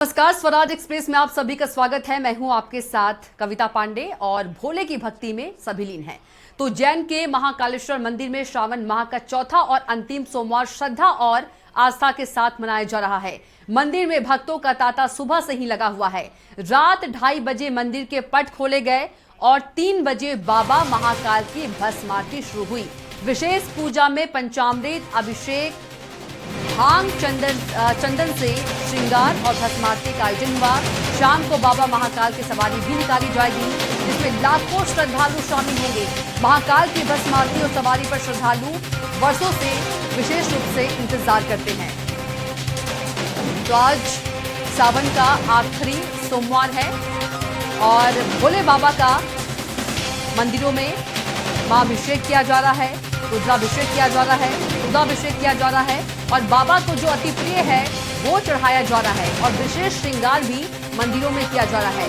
नमस्कार, स्वराज एक्सप्रेस में आप सभी का स्वागत है। मैं हूं आपके साथ कविता पांडे और भोले की भक्ति में सभी लीन हैं। तो जैन के महाकालेश्वर मंदिर में श्रावण माह का चौथा और अंतिम सोमवार श्रद्धा और आस्था के साथ मनाया जा रहा है। मंदिर में भक्तों का तांता सुबह से ही लगा हुआ है। रात 2:30 बजे मंदिर के पट खोले गए और 3 बजे बाबा महाकाल की भस्म आरती शुरू हुई। विशेष पूजा में पंचामृत अभिषेक, भांग, चंदन से श्रृंगार और भस्मारती का आयोजन हुआ। शाम को बाबा महाकाल की सवारी भी निकाली जाएगी, जिसमें लाखों श्रद्धालु शामिल होंगे। महाकाल की भस्मारती और सवारी पर श्रद्धालु वर्षों से विशेष रूप से इंतजार करते हैं। तो आज सावन का आखिरी सोमवार है और भोले बाबा का मंदिरों में महाअभिषेक किया जा रहा है, रुद्राभिषेक किया जा रहा है, रुद्राभिषेक किया जा रहा है और बाबा को जो अति प्रिय है वो चढ़ाया जा रहा है और विशेष श्रृंगार भी मंदिरों में किया जा रहा है।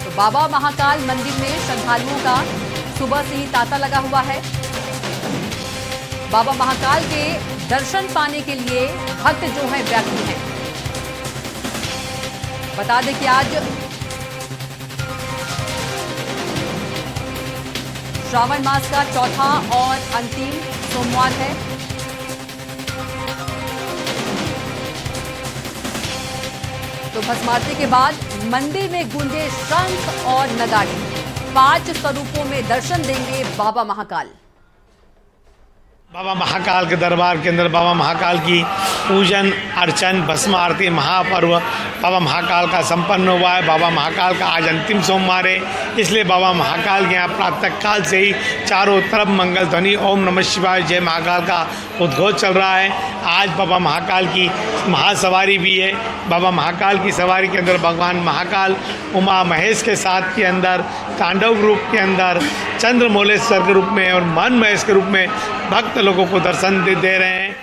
तो बाबा महाकाल मंदिर में श्रद्धालुओं का सुबह से ही तांता लगा हुआ है। बाबा महाकाल के दर्शन पाने के लिए भक्त जो है व्याकुल हैं। बता दें कि आज श्रावण मास का चौथा और अंतिम सोमवार है। तो भस्मारती के बाद मंदिर में गूंजे शंख और नगाड़े। 5 स्वरूपों में दर्शन देंगे बाबा महाकाल। बाबा महाकाल के दरबार के अंदर बाबा महाकाल की पूजन अर्चन भस्म आरती महापर्व बाबा महाकाल का संपन्न हुआ है। बाबा महाकाल का आज अंतिम सोमवार है, इसलिए बाबा महाकाल के यहाँ प्रातः काल से ही चारों तरफ मंगल ध्वनि ओम नमः शिवाय जय महाकाल का उद्घोष चल रहा है। आज बाबा महाकाल की महासवारी भी है। बाबा महाकाल की सवारी के अंदर भगवान महाकाल उमा महेश के साथ के अंदर तांडव रूप के अंदर चंद्रमौलेश्वर के रूप में और मन महेश के रूप में भक्त लोगों को दर्शन दे रहे हैं।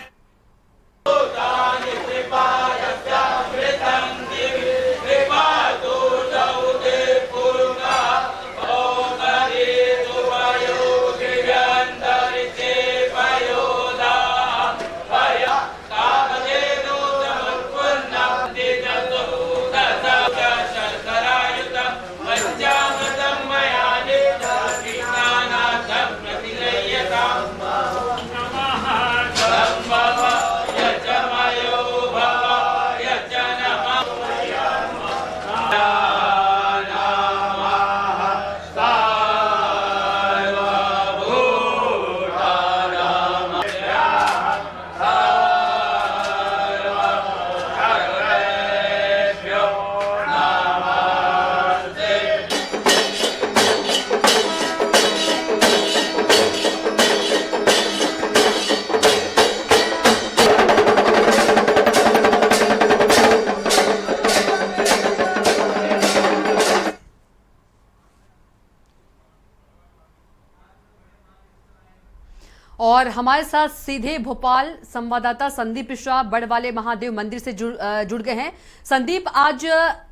और हमारे साथ सीधे भोपाल संवाददाता संदीप मिश्रा बड़वाले महादेव मंदिर से जुड़ गए हैं। संदीप, आज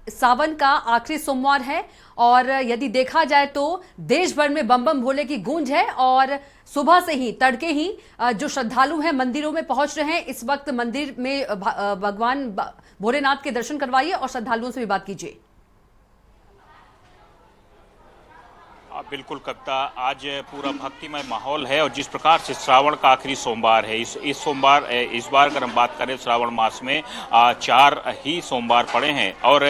सावन का आखिरी सोमवार है और यदि देखा जाए तो देश भर में बम बम भोले की गूंज है और सुबह से ही तड़के ही जो श्रद्धालु हैं मंदिरों में पहुंच रहे हैं। इस वक्त मंदिर में भगवान भोलेनाथ के दर्शन करवाइए और श्रद्धालुओं से भी बात कीजिए। बिल्कुल कविता, आज पूरा भक्तिमय माहौल है और जिस प्रकार से श्रावण का आखिरी सोमवार है, इस सोमवार इस बार अगर हम बात करें श्रावण मास में 4 ही सोमवार पड़े हैं और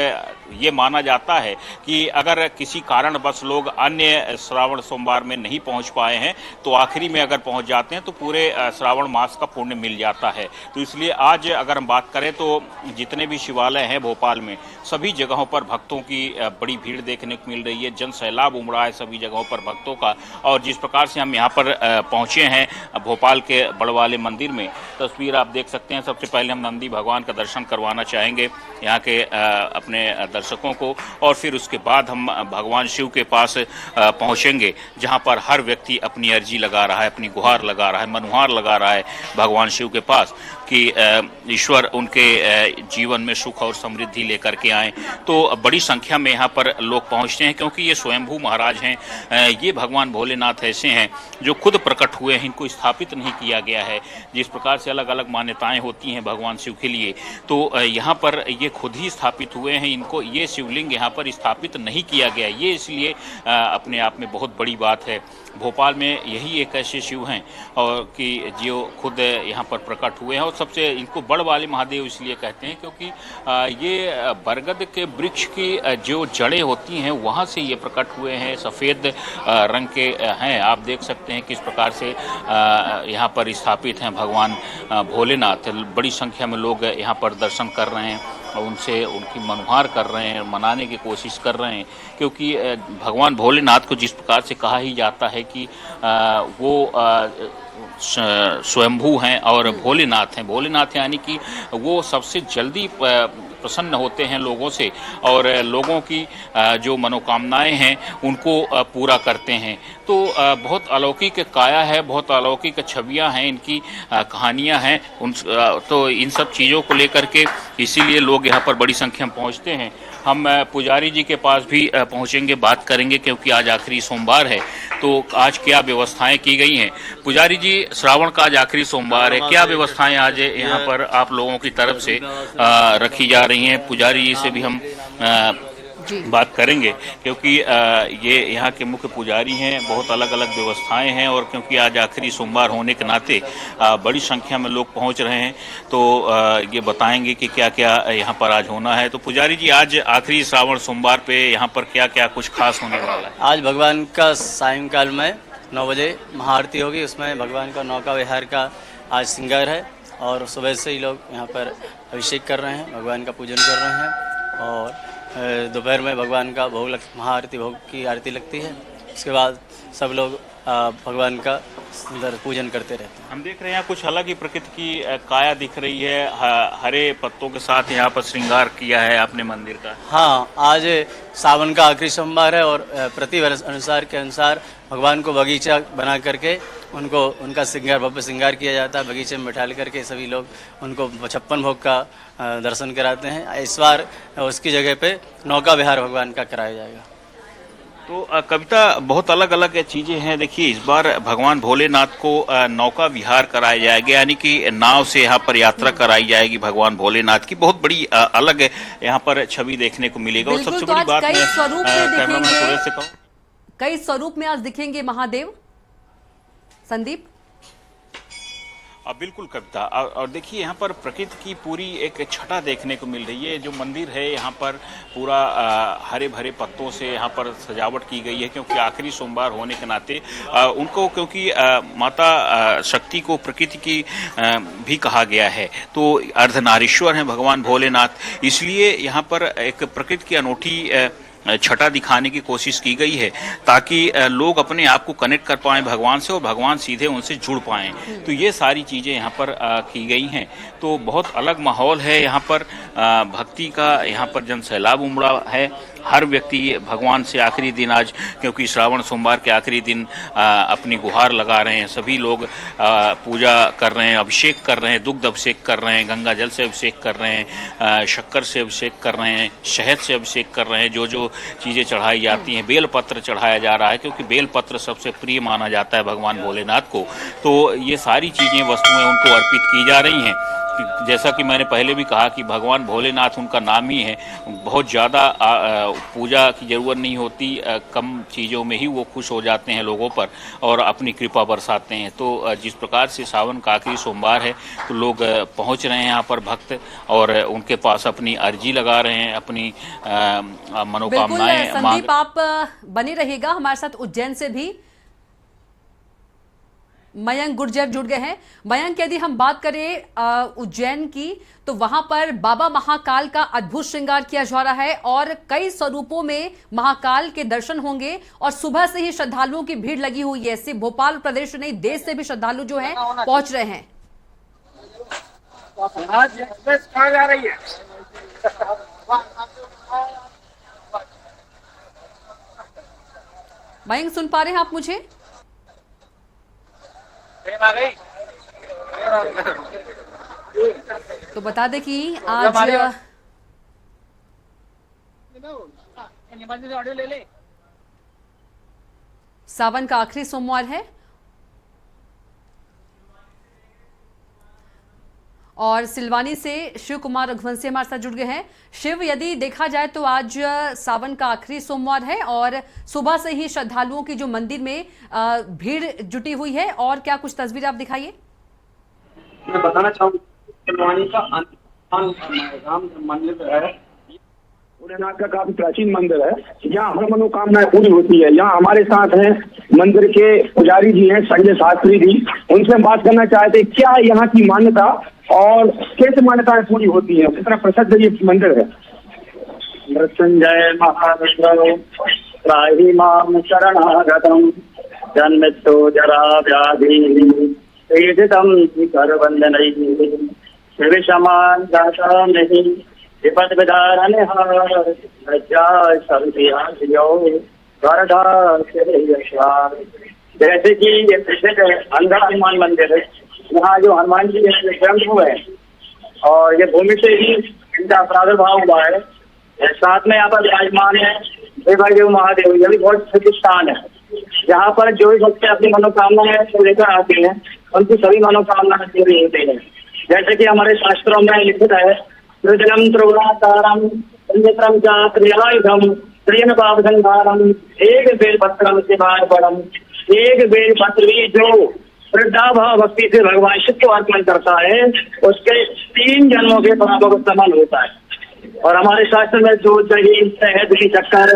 ये माना जाता है कि अगर किसी कारणवश लोग अन्य श्रावण सोमवार में नहीं पहुंच पाए हैं तो आखिरी में अगर पहुंच जाते हैं तो पूरे श्रावण मास का पुण्य मिल जाता है। तो इसलिए आज अगर हम बात करें तो जितने भी शिवालय हैं भोपाल में सभी जगहों पर भक्तों की बड़ी भीड़ देखने को मिल रही है। जन सैलाब उमड़ा है सभी जगहों पर भक्तों का। और जिस प्रकार से हम यहाँ पर पहुँचे हैं भोपाल के बड़वाले मंदिर में, तस्वीर आप देख सकते हैं। सबसे पहले हम नंदी भगवान का दर्शन करवाना चाहेंगे यहाँ के अपने दर्शकों को और फिर उसके बाद हम भगवान शिव के पास पहुँचेंगे जहाँ पर हर व्यक्ति अपनी अर्जी लगा रहा है, अपनी गुहार लगा रहा है, मनुहार लगा रहा है भगवान शिव के पास कि ईश्वर उनके जीवन में सुख और समृद्धि लेकर के आए। तो बड़ी संख्या में यहाँ पर लोग पहुँचते हैं, क्योंकि ये स्वयंभू महाराज हैं। ये भगवान भोलेनाथ ऐसे हैं जो खुद प्रकट हुए हैं, इनको स्थापित नहीं किया गया है। जिस प्रकार से अलग अलग मान्यताएं होती हैं भगवान शिव के लिए, तो यहाँ पर ये खुद ही स्थापित हुए हैं। इनको ये शिवलिंग यहाँ पर स्थापित नहीं किया गया, ये इसलिए अपने आप में बहुत बड़ी बात है। भोपाल में यही एक ऐसे शिव हैं और कि जो खुद यहाँ पर प्रकट हुए हैं। और सबसे इनको बड़ वाले महादेव इसलिए कहते हैं क्योंकि ये बरगद के वृक्ष की जो जड़ें होती हैं वहाँ से ये प्रकट हुए हैं। सफ़ेद रंग के हैं, आप देख सकते हैं किस प्रकार से यहाँ पर स्थापित हैं भगवान भोलेनाथ। बड़ी संख्या में लोग यहाँ पर दर्शन कर रहे हैं और उनसे उनकी मनोहार कर रहे हैं, मनाने की कोशिश कर रहे हैं। क्योंकि भगवान भोलेनाथ को जिस प्रकार से कहा ही जाता है कि वो स्वयंभू हैं और भोलेनाथ हैं। भोलेनाथ यानी कि वो सबसे जल्दी प्रसन्न होते हैं लोगों से और लोगों की जो मनोकामनाएं हैं उनको पूरा करते हैं। तो बहुत अलौकिक काया है, बहुत अलौकिक छवियां हैं, इनकी कहानियां हैं। तो इन सब चीज़ों को लेकर के इसीलिए लोग यहाँ पर बड़ी संख्या में पहुँचते हैं। हम पुजारी जी के पास भी पहुँचेंगे, बात करेंगे, क्योंकि आज आखिरी सोमवार है। तो आज क्या व्यवस्थाएं की गई हैं? पुजारी जी, श्रावण का आज आखिरी सोमवार है, क्या व्यवस्थाएं आज यहाँ पर आप लोगों की तरफ से रखी जा रही हैं? पुजारी जी से भी हम बात करेंगे, क्योंकि ये यहाँ के मुख्य पुजारी हैं। बहुत अलग अलग व्यवस्थाएं हैं और क्योंकि आज आखिरी सोमवार होने के नाते बड़ी संख्या में लोग पहुँच रहे हैं, तो ये बताएंगे कि क्या क्या यहाँ पर आज होना है। तो पुजारी जी, आज आखिरी श्रावण सोमवार पे यहाँ पर क्या क्या कुछ खास होने वाला है? आज भगवान का सायंकाल में 9 बजे महाआरती होगी। उसमें भगवान का नौका विहार का आज श्रृंगार है और सुबह से ही लोग यहाँ पर अभिषेक कर रहे हैं, भगवान का पूजन कर रहे हैं। और दोपहर में भगवान का भोग महाआरती, भोग की आरती लगती है। उसके बाद सब लोग भगवान का सुंदर पूजन करते रहते हैं। हम देख रहे हैं कुछ अलग ही प्रकृति की काया दिख रही है, हरे पत्तों के साथ यहाँ पर श्रृंगार किया है आपने मंदिर का। हाँ, आज सावन का आखिरी सोमवार है और प्रति वर्ष अनुसार के अनुसार भगवान को बगीचा बना करके उनको उनका श्रृंगार, भव्य श्रृंगार किया जाता है। बगीचे में बैठा करके सभी लोग उनको 56 भोग का दर्शन कराते हैं। इस बार उसकी जगह पे नौका विहार भगवान का कराया जाएगा। तो कविता, बहुत अलग अलग चीज़ें हैं। देखिए, इस बार भगवान भोलेनाथ को नौका विहार कराया जाएगा, यानी कि नाव से यहाँ पर यात्रा कराई जाएगी भगवान भोलेनाथ की। बहुत बड़ी अलग यहाँ पर छवि देखने को मिलेगा। और सबसे बड़ी बात कई स्वरूप में आज दिखेंगे महादेव। संदीप? बिल्कुल कविता, और देखिए यहाँ पर प्रकृति की पूरी एक छटा देखने को मिल रही है। जो मंदिर है यहाँ पर पूरा हरे भरे पत्तों से यहाँ पर सजावट की गई है, क्योंकि आखिरी सोमवार होने के नाते उनको, क्योंकि माता शक्ति को प्रकृति की भी कहा गया है, तो अर्धनारीश्वर हैं भगवान भोलेनाथ। इसलिए यहाँ पर एक प्रकृति की अनोखी छटा दिखाने की कोशिश की गई है, ताकि लोग अपने आप को कनेक्ट कर पाएं भगवान से और भगवान सीधे उनसे जुड़ पाएं। तो ये सारी चीज़ें यहाँ पर की गई हैं। तो बहुत अलग माहौल है यहाँ पर, भक्ति का यहाँ पर जन सैलाब उमड़ा है। हर व्यक्ति भगवान से आखिरी दिन आज, क्योंकि श्रावण सोमवार के आखिरी दिन अपनी गुहार लगा रहे हैं। सभी लोग पूजा कर रहे हैं, अभिषेक कर रहे हैं, दुग्ध अभिषेक कर रहे हैं, गंगा जल से अभिषेक कर रहे हैं, शक्कर से अभिषेक कर रहे हैं, शहद से अभिषेक कर रहे हैं। जो जो चीज़ें चढ़ाई जाती हैं, बेल पत्र चढ़ाया जा रहा है, क्योंकि बेल पत्र सबसे प्रिय माना जाता है भगवान भोलेनाथ को। तो ये सारी चीज़ें, वस्तुएं उनको अर्पित की जा रही हैं। जैसा कि मैंने पहले भी कहा कि भगवान भोलेनाथ उनका नाम ही है। बहुत ज़्यादा पूजा की ज़रूरत नहीं होती, कम चीज़ों में ही वो खुश हो जाते हैं लोगों पर और अपनी कृपा बरसाते हैं। तो जिस प्रकार से सावन का आखिरी सोमवार है, तो लोग पहुंच रहे हैं यहाँ पर भक्त, और उनके पास अपनी अर्जी लगा रहे हैं, अपनी मनोकामनाएं। संदीप, आप बने रहिएगा हमारे साथ। उज्जैन से भी मयंक गुर्जर जुड़ गए हैं। मयंक, यदि हम बात करें उज्जैन की, तो वहां पर बाबा महाकाल का अद्भुत श्रृंगार किया जा रहा है और कई स्वरूपों में महाकाल के दर्शन होंगे और सुबह से ही श्रद्धालुओं की भीड़ लगी हुई है। सिर्फ भोपाल प्रदेश नहीं, देश से भी श्रद्धालु जो हैं पहुंच रहे हैं। जा रही है। मयंक, सुन पा रहे हैं आप मुझे? तो बता दें कि आज ऑडियो ले ले। सावन का आखिरी सोमवार है और सिलवानी से शिव कुमार रघुवंशी हमारे साथ जुड़ गए हैं। शिव, यदि देखा जाए तो आज सावन का आखिरी सोमवार है और सुबह से ही श्रद्धालुओं की जो मंदिर में भीड़ जुटी हुई है, और क्या कुछ तस्वीर आप दिखाइए। मैं बताना चाहूँगा सिलवानी का राम मंदिर है, भोलेनाथ का काफी प्राचीन मंदिर है। यहाँ हर मनोकामनाएं पूरी होती है। यहाँ हमारे साथ हैं मंदिर के पुजारी जी हैं, संजय शास्त्री जी। उनसे हम बात करना चाहते हैं क्या है यहाँ की मान्यता और कैसे मान्यताएं पूरी होती है, कितना प्रसिद्ध ये मंदिर है। मृत्युंजय महाविष्णु त्राहि माम शरणागतम जन्मतो जरा व्याधि पीडितम करवंदनैः शिव समान दाता नहीं विपद विदारण जैसे कि ये प्रसिद्ध अंधा हनुमान मंदिर है। यहाँ जो हनुमान जी स्वयं है और ये भूमि से ही इनका प्रादुर्भाव हुआ है। साथ में यहाँ पर विराजमान है देवादेव महादेव। ये भी बहुत शुभ स्थान है। यहाँ पर जो भी भक्त अपनी मनोकामनाएं लेकर आते हैं उनकी सभी मनोकामनाएं पूरी होती है। जैसे कि हमारे शास्त्रों में लिखित है रुद्रम त्रिगुणाकारम संयत्रम चात्रियायुधम प्रियन पाप संहारम एक बेल पत्रम शिवाय बड़म। एक बेल पत्र भी जो श्रद्धा भाव भक्ति से भगवान शिव को अर्पण करता है उसके 3 जन्मों के पापों को समान होता है। और हमारे शास्त्र में जो दही शहद की चक्कर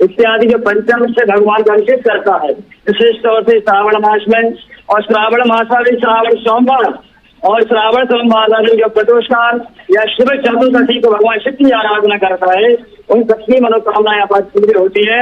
इत्यादि जो पंचम से भगवान का अभिषेक करता है, विशेष तौर से श्रावण मास में। और श्रावण मास भी श्रावण सोमवार और श्रावण सोमवार वाले जो प्रदोषकाल या शिव चतुर्दशी को भगवान शिव की आराधना करता है उन सबकी मनोकामना यहाँ पर पूरी होती है।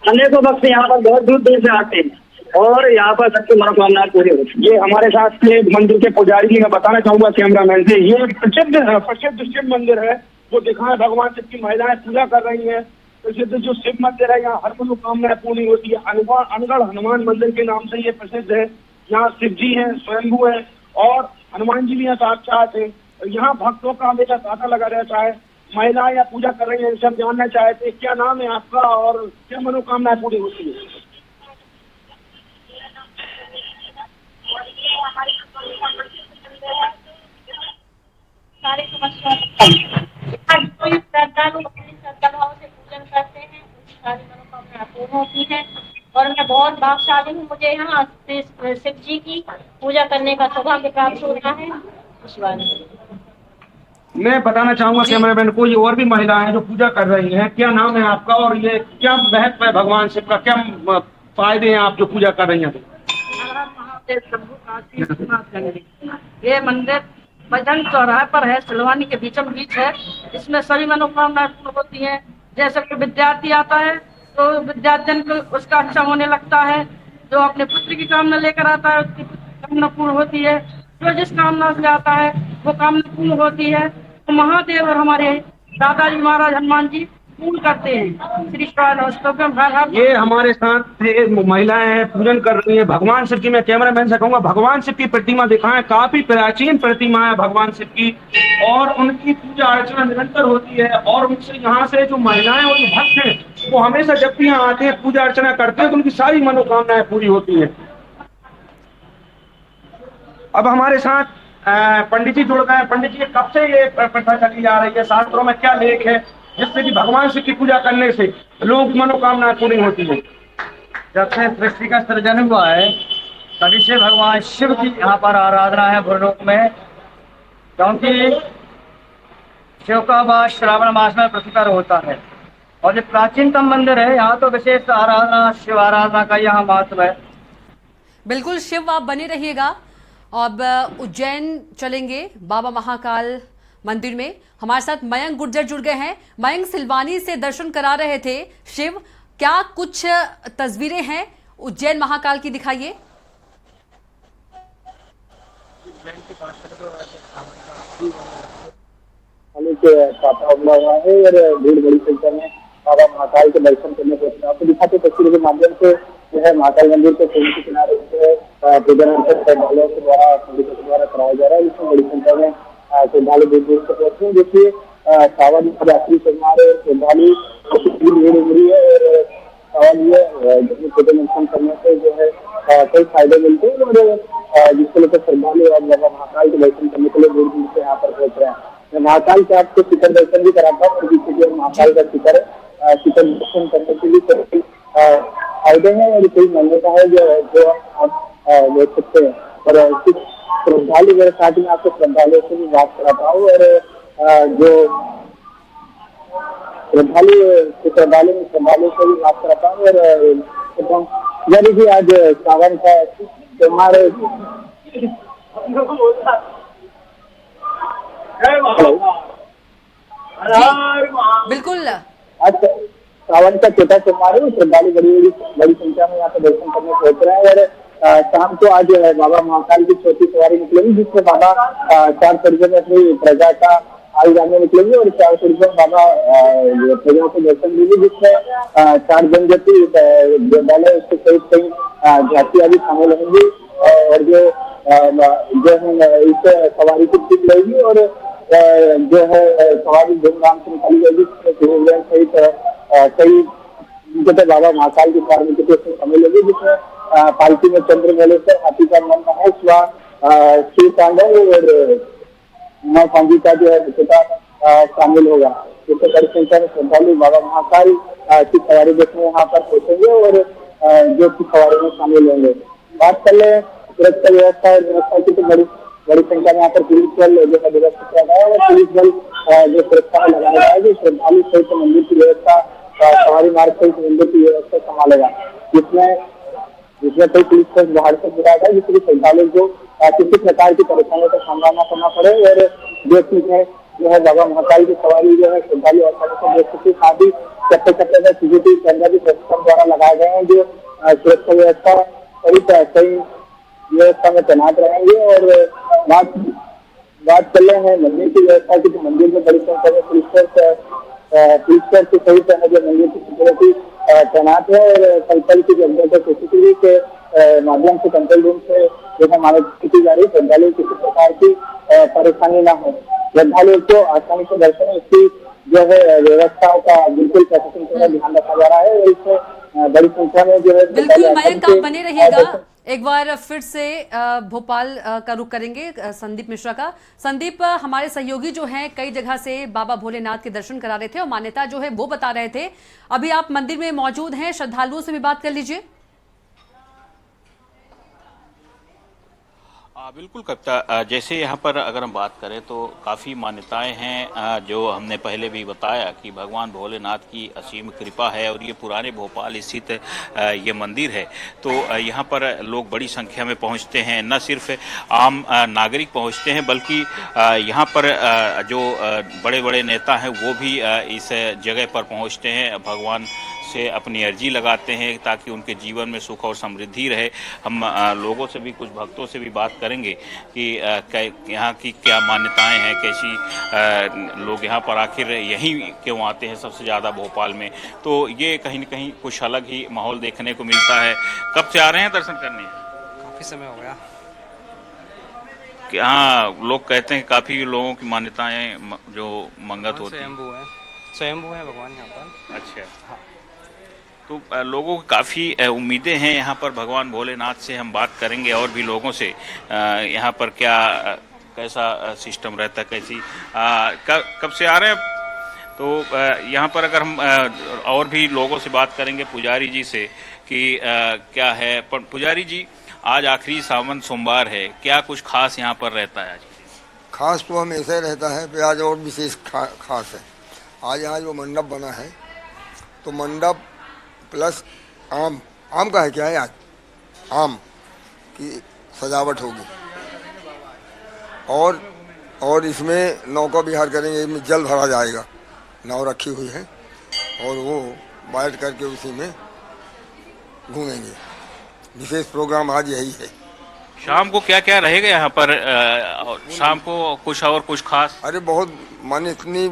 अनेकों भक्त यहाँ पर बहुत दूर दूर से आते हैं और यहाँ पर सबकी मनोकामना पूरी होती है। ये हमारे साथ के मंदिर के पुजारी जी, मैं बताना चाहूंगा कैमरामैन से, ये प्रसिद्ध शिव मंदिर है। वो दिखाए भगवान शिव की महिलाएं पूजा कर रही है। प्रसिद्ध जो शिव मंदिर है यहाँ हर मनोकामना पूरी होती है। अनगढ़ हनुमान मंदिर के नाम से ये प्रसिद्ध है। यहाँ शिव जी है, स्वयंभू है और हनुमान जी भी यहाँ साक्षात है। यहाँ भक्तों का हमेशा तांता लगा रहता है। महिलाएं यहाँ पूजा कर रही है। सब जानना चाहते हैं क्या नाम है आपका और क्या मनोकामनाएं पूरी होती है। सारे समस्याओं कोई श्रद्धालु अपनी श्रद्धा भाव से पूजन करते हैं, उनकी सारी मनोकामनाएं पूर्ण होती हैं। और मैं बहुत भाग्यशाली हूँ, मुझे यहाँ शिव जी की पूजा करने का सौभाग्य प्राप्त हो रहा है। मैं बताना चाहूंगा कैमरामैन को, ये और भी महिलाएं जो पूजा कर रही हैं, क्या नाम है आपका और ये क्या महत्व है भगवान शिव का, क्या फायदे हैं आप जो पूजा कर रही हैं। ये मंदिर भजन चौराहे पर है, सिलवानी के बीचम बीच है। इसमें सभी मनोकामनाएं पूर्ण होती हैं। जैसे कि विद्यार्थी आता है तो विद्यार्थी को उसका अच्छा होने लगता है। जो अपने पुत्र की कामना लेकर आता है उसकी कामना पूर्ण होती है। जो जिस कामना से आता है वो कामना पूर्ण होती है। तो महादेव और हमारे दादाजी महाराज हनुमान जी पूर्ण करते हैं। श्री कृष्ण। ये हमारे साथ महिलाएं पूजन कर रही हैं भगवान शिव की। मैं कैमरामैन से कहूंगा भगवान शिव की प्रतिमा दिखाएं। काफी प्राचीन प्रतिमा है भगवान शिव की और उनकी पूजा अर्चना निरंतर होती है। और उनसे यहाँ से जो महिलाएं और जो भक्त हैं वो हमेशा जब भी यहाँ आते हैं पूजा अर्चना करते हैं तो उनकी सारी मनोकामनाएं पूरी होती है। अब हमारे साथ पंडित जी जुड़ गए। पंडित जी, कब से ये प्रथा चली जा रही है, शास्त्रों में क्या लेख है जिससे कि भगवान शिव की पूजा करने से लोग मनोकामनाएं पूरी होती है। जब से सृष्टि का सृजन हुआ है तभी से भगवान शिव की यहाँ पर आराधना है भूलोक में। क्योंकि शिव का वास श्रावण मास में प्रतिकर होता है और ये प्राचीनतम मंदिर है। यहाँ तो विशेष आराधना शिव आराधना का यहाँ महत्व है। बिल्कुल शिव, आप बने रहिएगा। अब उज्जैन चलेंगे बाबा महाकाल मंदिर में। हमारे साथ मयंक गुर्जर जुड़ गए हैं। मयंक, सिलवानी से दर्शन करा रहे थे शिव, क्या कुछ तस्वीरें हैं उज्जैन महाकाल की, दिखाइए। भीड़ बड़ी संख्या में बाबा महाकाल के दर्शन करने को आपको दिखाते तस्वीरों के माध्यम से जो है महाकाल मंदिर के के किनारे जो है पूजन अर्चन श्रद्धालुओं के द्वारा पंडितों के द्वारा कराया जा रहा है, जिसमें बड़ी संख्या में श्रद्धालु दूर दूर से पहुंचे हैं। देखिए सावन आखिरी सोमवार है, श्रद्धालु भीड़ उमड़ी है और सवाल ये पूजन अर्चन करने से जो है कई फायदे मिलते हैं और जिसको लेकर श्रद्धालु और बाबा महाकाल के दर्शन करने के लिए दूर दूर से यहाँ पर पहुंच रहे हैं। मैं महाकाल के आपको शिखर दर्शन भी कराता हूँ और जिससे महाकाल का शिखर है, शिखर दर्शन करने के लिए फायदे हैं और कोई मान्यता है जो आप देख सकते हैं। और कुछ श्रद्धालु मेरे साथ में आपको श्रद्धालुओं से भी बात कराता हूँ और जो श्रद्धालु से भी बात कराता हूँ और यानी कि आज सावन का त्योहार बिल्कुल आज सावन का चौथा सोमवार है। श्रद्धालु बड़ी संख्या में यहाँ पे दर्शन करने पहुंच रहे हैं और शाम को आज बाबा महाकाल की छोटी सवारी निकलेगी, जिसमें बाबा 4 तरीके में अपनी प्रजा का आगे जाने निकलेंगे और 4 तरीके में बाबा प्रजा को दर्शन देंगे, जिसमें 4 जनजाति विद्यालय उसके सहित कई झांकियां भी शामिल होंगी और जो है इस सवारी की टीम रहेगी और जो है सवारी धूमधाम से निकाली जाएगी, सहित कई जगह बाबा महाकाल की कार्मिक शामिल होगी, जिसमें पालकी में चंद्र मेले से हाथी का मन है, शिव तांडव और माँ सांझी का जो है मुख्यता शामिल होगा। जिससे बड़ी संख्या में श्रद्धालु बाबा महाकाल की सवारी देखने यहाँ पर पहुंचेंगे और जो की सवारी में शामिल होंगे। बात कर ले सुरक्षा व्यवस्था की तो बड़ी संख्या में यहाँ पर पुलिस बल जो है व्यवस्थित किया गया है और पुलिस बल जो सुरक्षा में लगाया गया है, जो श्रद्धालु सहित मंदिर की व्यवस्था सवारी मार्ग सहित मंदिर की व्यवस्था संभालेगा, जिसमें कई पुलिस फोर्स बाहर से बुलाया गया, जिससे श्रद्धालु को किसी प्रकार की परेशानियों का सामना न करना पड़े और जो है बाबा महाकाल की सवारी जो है श्रद्धालु आसानी से देख सकते। साथ ही चप्पे में सीसीटीवी कैमरा भी प्रशासन द्वारा लगाए गए हैं, जो सुरक्षा व्यवस्था कई व्यवस्था में तैनात रहेंगे। और बात कर रहे हैं मंदिर की व्यवस्था की, तो मंदिर में बड़ी संख्या में पुलिस फोर्स के सहित जो मंदिर की सिक्योरिटी तैनात है और कल की जो अंदर सीसीटीवी के माध्यम से कंट्रोल रूम से जो है मॉनिटरिंग की जा रही है, श्रद्धालु किसी प्रकार की परेशानी न हो, श्रद्धालुओं को आसानी से दर्शन इसकी जो है व्यवस्थाओं का बिल्कुल प्रशासन द्वारा ध्यान रखा जा रहा है और इसमें बड़ी संख्या में जो है बिल्कुल मयंक आप बने रहिएगा। एक बार फिर से भोपाल का रुख करेंगे संदीप मिश्रा का। संदीप, हमारे सहयोगी जो हैं कई जगह से बाबा भोलेनाथ के दर्शन करा रहे थे और मान्यता जो है वो बता रहे थे। अभी आप मंदिर में मौजूद हैं, श्रद्धालुओं से भी बात कर लीजिए। बिल्कुल कविता, जैसे यहाँ पर अगर हम बात करें तो काफ़ी मान्यताएं हैं, जो हमने पहले भी बताया कि भगवान भोलेनाथ की असीम कृपा है और ये पुराने भोपाल स्थित ये मंदिर है। तो यहाँ पर लोग बड़ी संख्या में पहुँचते हैं, न सिर्फ आम नागरिक पहुँचते हैं बल्कि यहाँ पर जो बड़े बड़े नेता हैं वो भी इस जगह पर पहुँचते हैं, भगवान से अपनी अर्जी लगाते हैं ताकि उनके जीवन में सुख और समृद्धि रहे। हम लोगों से भी, कुछ भक्तों से भी बात करेंगे कि यहाँ की क्या मान्यताएं हैं, कैसी लोग यहाँ पर आखिर यहीं क्यों आते हैं सबसे ज़्यादा भोपाल में। तो ये कहीं न कहीं कुछ अलग ही माहौल देखने को मिलता है। कब से आ रहे हैं दर्शन करने? काफ़ी समय हो गया। हाँ, लोग कहते हैं काफ़ी लोगों की मान्यताएं जो मंगत होती हैं, स्वयंभू है भगवान यहाँ पर। अच्छा, हाँ। तो लोगों की काफ़ी उम्मीदें हैं यहाँ पर भगवान भोलेनाथ से। हम बात करेंगे और भी लोगों से, यहाँ पर कैसा सिस्टम रहता है, कैसी कब से आ रहे हैं। तो यहाँ पर अगर हम और भी लोगों से बात करेंगे, पुजारी जी से, कि क्या है। पर पुजारी जी, आज आखिरी सावन सोमवार है, क्या कुछ खास यहाँ पर रहता है आज? खास तो हमेशा रहता है, पर आज और विशेष खास है। आज यहाँ जो मंडप बना है, तो मंडप प्लस आम का है, क्या है आज आम की सजावट होगी और इसमें नौका विहार करेंगे, इसमें जल भरा जाएगा, नाव रखी हुई है और वो बैठ करके उसी में घूमेंगे। विशेष प्रोग्राम आज यही है। शाम को क्या क्या रहेगा यहाँ पर? शाम को कुछ खास? अरे बहुत मन, इतनी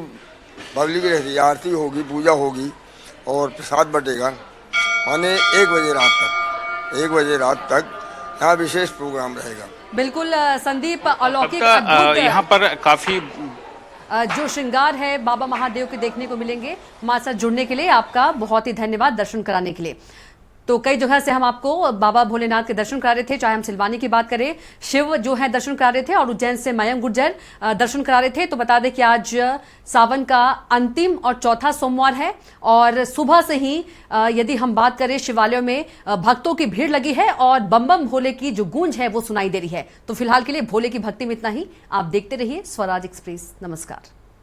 पब्लिक रहती है, आरती होगी, पूजा होगी और प्रसाद बटेगा, माने 1 बजे रात तक। 1 बजे रात तक यहाँ विशेष प्रोग्राम रहेगा। बिल्कुल संदीप, अलौकिक अब अद्भुत यहाँ पर काफी जो श्रृंगार है बाबा महादेव के देखने को मिलेंगे। हमारे साथ जुड़ने के लिए आपका बहुत ही धन्यवाद, दर्शन कराने के लिए। तो कई जगह से हम आपको बाबा भोलेनाथ के दर्शन करा रहे थे, चाहे हम सिलवानी की बात करें, शिव जो है दर्शन करा रहे थे, और उज्जैन से मयंक गुर्जर दर्शन करा रहे थे। तो बता दें कि आज सावन का अंतिम और चौथा सोमवार है, और सुबह से ही यदि हम बात करें शिवालयों में भक्तों की भीड़ लगी है और बम बम भोले की जो गूंज है वो सुनाई दे रही है। तो फिलहाल के लिए भोले की भक्ति में इतना ही। आप देखते रहिए स्वराज एक्सप्रेस। नमस्कार।